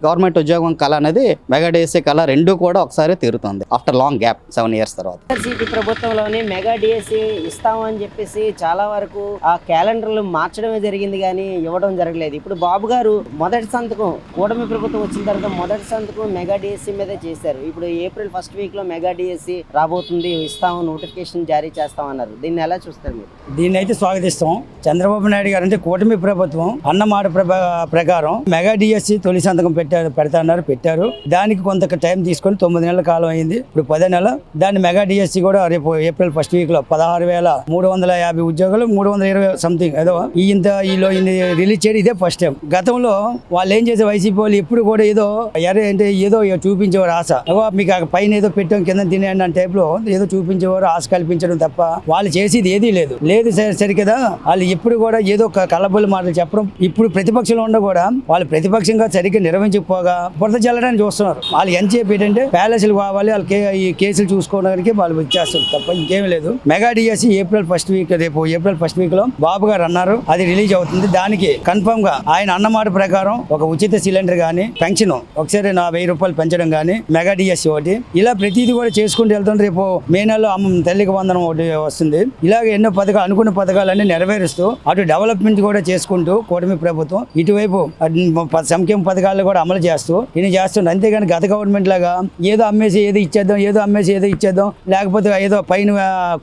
గవర్నమెంట్ ఉద్యోగం కళ అనేది మెగా డిఎస్సి కళ రెండు కూడా ఒకసారి తీరుతుంది ఆఫ్టర్ లాంగ్ గ్యాప్ 7 years తర్వాత. వైఎస్ఆర్సీపీ ప్రభుత్వంలోని మెగా డిఎస్సి ఇస్తామని చెప్పేసి చాలా వరకు ఆ క్యాలెండర్లు మార్చడమే జరిగింది కానీ ఇవ్వడం జరగలేదు. ఇప్పుడు బాబు గారు మొదటి సంతకం కూటమి ప్రభుత్వం వచ్చిన తర్వాత మొదటి సంతకం మెగా డిఎస్సి మీదే చేశారు. ఇప్పుడు April 1st week లో మెగా డిఎస్సి రాబోతుంది, ఇస్తాము, నోటిఫికేషన్ జారీ చేస్తామన్నారు. దీన్ని ఎలా చూస్తారు మీరు? దీన్ని అయితే స్వాగతిస్తాం. చంద్రబాబు నాయుడు గారు అంటే కూటమి ప్రభుత్వం అన్నమాట ప్రకారం మెగా డిఎస్సి తొలి సంతకం పెట్టారు. దానికి కొంత టైం తీసుకొని 9 నెలల కాలం అయింది, ఇప్పుడు 10 నెలలు. దాన్ని మెగా డిఎస్సి కూడా రేపు April 1st week లో 16,350 ఉద్యోగాలు 320 సంథింగ్ ఏదో ఈలో రిలీజ్ చేయడం ఇదే ఫస్ట్ టైం. గతంలో వాళ్ళు ఏం చేసే వైసీపీ వాళ్ళు ఎప్పుడు కూడా ఏదో ఏదో చూపించేవారు ఆశ, మీకు పైన ఏదో పెట్టాం కింద తినేయండి అనే టైప్ లో ఏదో చూపించేవారు, ఆశ కల్పించడం తప్ప వాళ్ళు చేసేది ఏదీ లేదు సరి కదా. వాళ్ళు ఎప్పుడు కూడా ఏదో కలబొల్లి మాటలు చెప్పడం. ఇప్పుడు ప్రతిపక్షంలో ఉండ కూడా వాళ్ళు ప్రతిపక్షంగా సరిగ్గా నిర్వహించకపోగా బురద చల్లడానికి చూస్తున్నారు. వాళ్ళు ఎంత చెప్పి ఏంటంటే ప్యాలెస్లు కావాలి, వాళ్ళకి ఈ కేసులు చూసుకోవడానికి వాళ్ళు ఇచ్చేస్తారు తప్ప ఇంకేం లేదు. మెగా డిఎస్సి రేపు April 1st week లో బాబు గారు అన్నారు, అది రిలీజ్ అవుతుంది. దానికి కన్ఫర్మ్ గా ఆయన అన్నమాట ప్రకారం ఒక ఉచిత సిలిండర్ గానీ, పెన్షన్ ఒకసారి 1000 రూపాయలు పెంచడం గానీ, మెగా డిఎస్సి ఒకటి, ఇలా ప్రతిదీ కూడా చేసుకుంటూ వెళ్తుంటే రేపు మే నెలలో తల్లికి వందనం ఒకటి వస్తుంది. ఇలాగ ఎన్నో పథకాలు, అనుకున్న పథకాలన్నీ నెరవేరుస్తూ అటు డెవలప్మెంట్ కూడా చేసుకుంటూ కూటమి ప్రభుత్వం ఇటువైపు సంక్షేమ పథకాలు కూడా అమలు చేస్తూ ఇన్ని చేస్తుంది. అంతేగాని గత గవర్నమెంట్ లాగా ఏదో అమ్మేసి ఏదో ఇచ్చేద్దాం లేకపోతే ఏదో పైన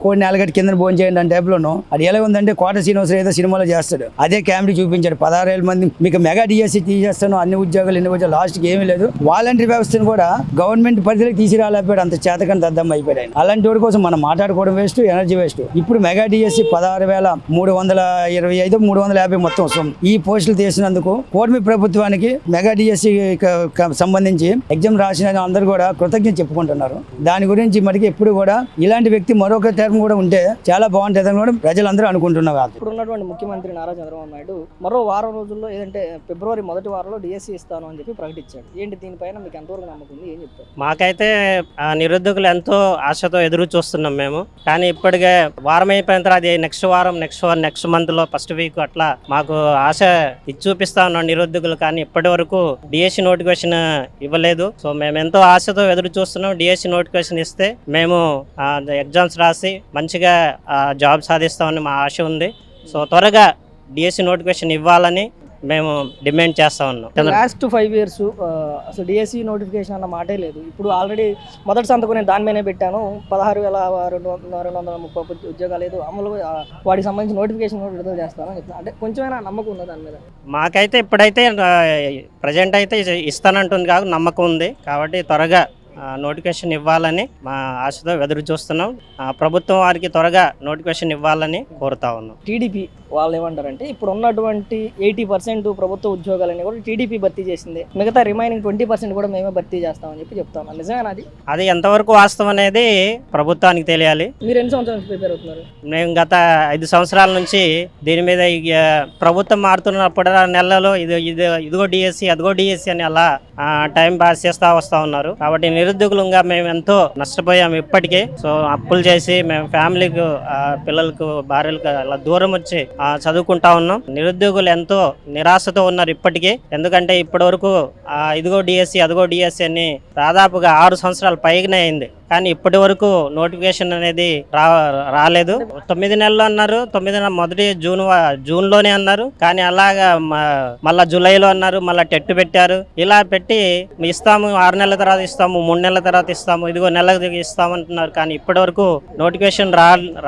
కోడి నేలగట్టి కింద భోజనం చేయండి అంటే టైప్లోను. అది ఎలా ఉందంటే కోట శ్రీనివాసరావు ఏదో సినిమాలో చేస్తాడు, అదే కామెడీ చూపించాడు. 16,000 మంది మీకు మెగా డిఎస్సి తీసేస్తాను, అన్ని ఉద్యోగాలు లాస్ట్కి ఏమీ లేదు. వాలంటీర్ వ్యవస్థను కూడా గవర్నమెంట్ పరిధిలోకి తీసుకురాలేకపోయాడు, అంత చేతకని దద్దం అయిపోయాడు. అలాంటి వాడి కోసం మనం మాట్లాడుకోవడం వేస్ట్, ఎనర్జీ వేస్ట్. ఇప్పుడు మెగా డిఎస్సి 16,325 350 మొత్తం వస్తుంది. ఈ పోస్టులు తీసినందుకు కూటమి ప్రభుత్వానికి మెగా డిఎస్సి సంబంధించి ఎగ్జామ్ రాసిన అందరూ కూడా కృతజ్ఞత చెప్పుకుంటున్నారు. దాని గురించి మటుకు ఎప్పుడు కూడా ఇలాంటి వ్యక్తి మరొక టర్మ్ కూడా ఉంటే చాలా బాగుంటుందని కూడా ప్రజలందరూ అనుకుంటున్నారు. ఇప్పుడు ఉన్నటువంటి ముఖ్యమంత్రి నారా చంద్రబాబు నాయుడు మరో వారం రోజుల్లో ఏదంటే February మొదటి వారంలో డిఎస్సి ఇస్తాను అని చెప్పి ప్రకటించాడు. ఏంటి దీనిపైన మీకు ఎంతవరకు నమ్మకం ఉంది, ఏం చెప్తారు? మాకైతే నిరుద్యోగులు ఎంతో ఆశతో ఎదురు చూస్తున్నాం మేము. కానీ ఇప్పటికే వారం అయిపోయిన తర్వాత అది నెక్స్ట్ మంత్ లో 1st week అట్లా మాకు ఆశ ఇచ్చి చూపిస్తా ఉన్నాం నిరుద్యోగులు. కానీ ఇప్పటి వరకు డిఎస్సి నోటిఫికేషన్ ఇవ్వలేదు. సో మేము ఎంతో ఆశతో ఎదురు చూస్తున్నాం. డిఎస్సి నోటిఫికేషన్ ఇస్తే మేము ఎగ్జామ్స్ రాసి మంచిగా జాబ్ సాధిస్తామని మా ఆశ ఉంది. సో త్వరగా డిఎస్సి నోటిఫికేషన్ ఇవ్వాలని మేము డిమాండ్ చేస్తా ఉన్నాం. లాస్ట్ 5 years అసలు డిఎస్సి నోటిఫికేషన్ అన్న మాటే లేదు. ఇప్పుడు ఆల్రెడీ మొదటి సంతకం నేను దాని మీదనే పెట్టాను, 16,230 ఉద్యోగాలు లేదు అమలు, వాటికి సంబంధించి నోటిఫికేషన్ కూడా విడుదల చేస్తానని చెప్తాను. అంటే కొంచెమైనా నమ్మకం ఉందా దాని మీద? మాకైతే ఇప్పుడైతే ప్రజెంట్ అయితే ఇస్తానంటుంది కాదు, నమ్మకం ఉంది. కాబట్టి త్వరగా నోటిఫికేషన్ ఇవ్వాలని మా ఆశతో ఎదురు చూస్తున్నాం. ప్రభుత్వం వారికి త్వరగా నోటిఫికేషన్ ఇవ్వాలని కోరుతా ఉన్నాం. టీడీపీ వాళ్ళు ఏమంటారంటే ఇప్పుడు ఉన్నటువంటి 80% ప్రభుత్వ ఉద్యోగాలని కూడా టీడీపీ భర్తీ చేసింది, మిగతా రిమైనింగ్ 20% కూడా మేమే భర్తీ చేస్తామని చెప్పి చెప్తా ఉన్నాం. నిజమేనా అది? అది ఎంతవరకు వాస్తవం అనేది ప్రభుత్వానికి తెలియాలి. మీరు ఎన్ని సంవత్సరాల నుంచి ప్రిపేర్ అవుతున్నారు? మేము గత 5 సంవత్సరాల నుంచి దీని మీద ప్రభుత్వం మారుతున్నప్పుడు నెలలో ఇదిగో డిఎస్సి అదిగో డిఎస్సి అని అలా టైం పాస్ చేస్తా వస్తా ఉన్నారు. కాబట్టి నిరుద్యోగులుగా మేము ఎంతో నష్టపోయాము ఇప్పటికే. సో అప్పులు చేసి మేము ఫ్యామిలీకి, పిల్లలకు, భార్యలకు అలా దూరం వచ్చి చదువుకుంటా ఉన్నాం. నిరుద్యోగులు ఎంతో నిరాశతో ఉన్నారు ఇప్పటికే. ఎందుకంటే ఇప్పటి వరకు ఇదిగో డిఎస్సి అదిగో డిఎస్సి అని దాదాపుగా 6 సంవత్సరాల పైగానే అయింది. కానీ ఇప్పటి వరకు నోటిఫికేషన్ అనేది రాలేదు. 9 నెలలు అన్నారు, 9 నెలల మొదటి జూన్లోనే అన్నారు. కానీ అలాగా మళ్ళా జూలైలో అన్నారు, మళ్ళీ టెట్ పెట్టారు. ఇలా పెట్టి ఇస్తాము, 6 నెలల తర్వాత ఇస్తాము, 3 నెలల తర్వాత ఇస్తాము, ఇదిగో నెలకు ఇస్తామంటున్నారు. కానీ ఇప్పటి వరకు నోటిఫికేషన్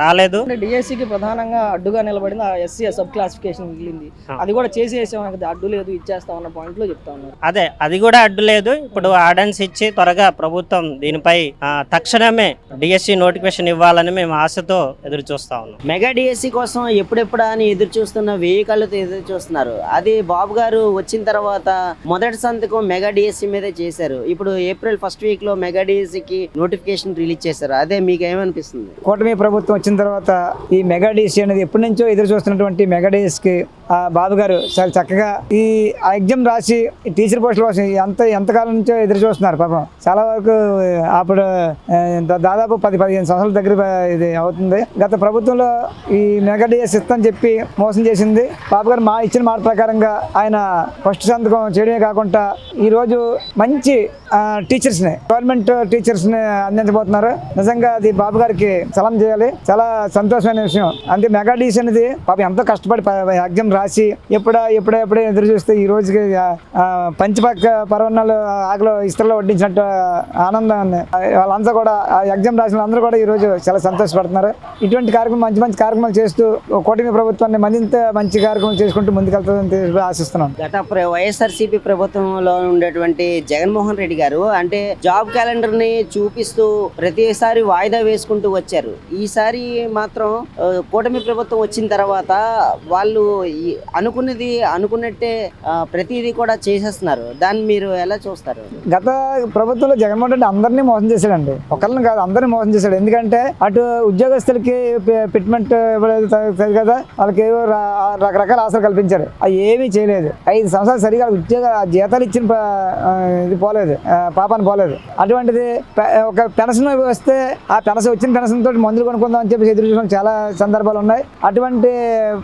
రాలేదు. డిఎస్సికి ప్రధానంగా అడ్డుగా నిలబడింది ఎస్సీ సబ్ క్లాసిఫికేషన్ మిగిలింది, అది కూడా చేసేసాం, అడ్డు లేదు, ఇచ్చేస్తాం అన్న పాయింట్ లో చెప్తా ఉన్నారు. అదే, అది కూడా అడ్డు లేదు. ఇప్పుడు ఆర్డెన్స్ ఇచ్చి త్వరగా ప్రభుత్వం దీనిపై తక్షణమే డిఎస్సి నోటిఫికేషన్ ఇవ్వాలని మేము ఆశతో ఎదురు చూస్తా ఉన్నాం. మెగా డిఎస్సి కోసం ఎప్పుడెప్పుడా అని ఎదురు చూస్తున్న 1000 కళ్ళతో ఎదురు చూస్తున్నారు. అది బాబు గారు వచ్చిన తర్వాత మొదటి సంతకం మెగా డిఎస్సి మీదే చేశారు. ఇప్పుడు April 1st week లో మెగా డిఎస్సికి నోటిఫికేషన్ రిలీజ్ చేశారు. అదే మీకు ఏమనిపిస్తుంది? కూటమి ప్రభుత్వం వచ్చిన తర్వాత ఈ మెగా డిఎస్సి అనేది ఎప్పటి నుంచో ఎదురు చూస్తున్నటువంటి మెగా డిఎస్సికి బాబు గారు చాలా చక్కగా ఈ ఎగ్జామ్ రాసి టీచర్ పోస్టుల కోసం ఎంతకాలం నుంచో ఎదురు చూస్తున్నారు. పాపం చాలా వరకు అప్పుడు దాదాపు 10-15 సంవత్సరాల దగ్గర ఇది అవుతుంది. గత ప్రభుత్వంలో ఈ మెగా డిఎస్ ఇస్తామని చెప్పి మోసం చేసింది. బాబు గారు ఇచ్చిన మాట ప్రకారంగా ఆయన ఫస్ట్ సంతకం చేయడమే కాకుండా ఈ రోజు మంచి టీచర్స్ని, గవర్నమెంట్ టీచర్స్ని అందించబోతున్నారు. నిజంగా అది బాబు గారికి సలాం చేయాలి. చాలా సంతోషమైన విషయం. అంటే మెగా డిఎస్ అనేది పాపం ఎంతో కష్టపడి ఎగ్జామ్ రాసి ఎప్పుడే ఎదురు చూస్తే ఈ రోజుకి పంచపక్క పర్వణాలు ఆకలో ఇస్త్రలో వడ్డించినట్టు ఆనందాన్ని వాళ్ళంతా కూడా ఎగ్జామ్ రాసిన అందరూ కూడా ఈ రోజు చాలా సంతోషపడుతున్నారు. ఇటువంటి కార్యక్రమం మంచి కార్యక్రమాలు చేస్తూ కూటమి ప్రభుత్వాన్ని మరింత మంచి కార్యక్రమాలు చేసుకుంటూ ముందుకెళ్తారని ఆశిస్తున్నాం. గత వైఎస్ఆర్సీపీ ప్రభుత్వంలో ఉండేటువంటి జగన్మోహన్ రెడ్డి గారు అంటే జాబ్ క్యాలెండర్ ని చూపిస్తూ ప్రతిసారి వాయిదా వేసుకుంటూ వచ్చారు. ఈసారి మాత్రం కూటమి ప్రభుత్వం వచ్చిన తర్వాత వాళ్ళు అనుకున్నట్టే ప్రతిదీ కూడా చేసేస్తున్నారు. దాన్ని మీరు ఎలా చూస్తారు? గత ప్రభుత్వంలో జగన్మోహన్ రెడ్డి అందరినీ మోసం చేశాడండి. ఒకళ్ళని కాదు, అందరినీ మోసం చేశాడు. ఎందుకంటే అటు ఉద్యోగస్తులకి ఫిట్మెంట్ ఇవ్వలేదు కదా, వాళ్ళకి ఏవో రకరకాల ఆశలు కల్పించారు. అవి ఏమీ చేయలేదు. 5 సంవత్సరాలు సరిగా జీతాలు ఇచ్చిన ఇది పోలేదు, పాపాన్ని పోలేదు. అటువంటిది ఒక పెన్షన్ వస్తే ఆ వచ్చిన పెన్షన్ తోటి మందులు కొనుక్కుందాం అని చెప్పి ఎదురు చూసిన చాలా సందర్భాలు ఉన్నాయి. అటువంటి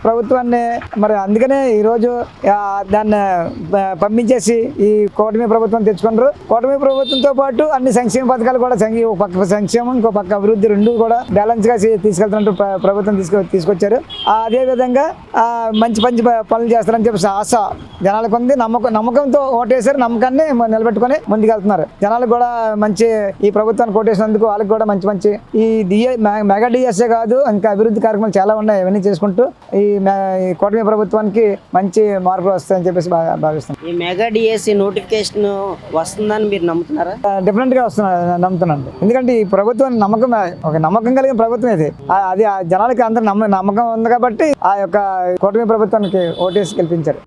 ప్రభుత్వాన్ని మరి అందుకనే ఈరోజు దాన్ని పంపించేసి ఈ కూటమి ప్రభుత్వం తెచ్చుకున్నారు. కూటమి ప్రభుత్వంతో పాటు అన్ని సంక్షేమ పథకాలు కూడా ఒక పక్క సంక్షేమం, ఇంకో పక్క అభివృద్ధి రెండు కూడా బ్యాలెన్స్ గా తీసుకెళ్తున్నట్టు ప్రభుత్వం తీసుకొచ్చారు. అదే విధంగా మంచి పనులు చేస్తారని చెప్పి ఆశ జనాలకు ఉంది. నమ్మకంతో ఓటేసారు. నమ్మకాన్ని నిలబెట్టుకుని ముందుకెళ్తున్నారు. జనాలకు కూడా మంచి ఈ ప్రభుత్వాన్ని ఓటేసినందుకు వాళ్ళకి కూడా మంచి ఈ మెగా డిఎస్ఏ కాదు, ఇంకా అభివృద్ధి కార్యక్రమాలు చాలా ఉన్నాయి. ఇవన్నీ చేసుకుంటూ ఈ కూటమి ప్రభుత్వానికి మంచి మార్పులు వస్తాయని చెప్పేసి భావిస్తున్నాను. ఈ మెగా డిఎస్సి నోటిఫికేషన్ వస్తుందని మీరు నమ్ముతున్నారా? డెఫినెట్ గా నమ్ముతున్నాను. ఎందుకంటే ఈ ప్రభుత్వం నమ్మకం కలిగిన ప్రభుత్వం ఇది. అది జనాలకి అందరూ నమ్మకం ఉంది కాబట్టి ఆ యొక్క కూటమి ప్రభుత్వానికి ఓటేసి గెలిపించారు.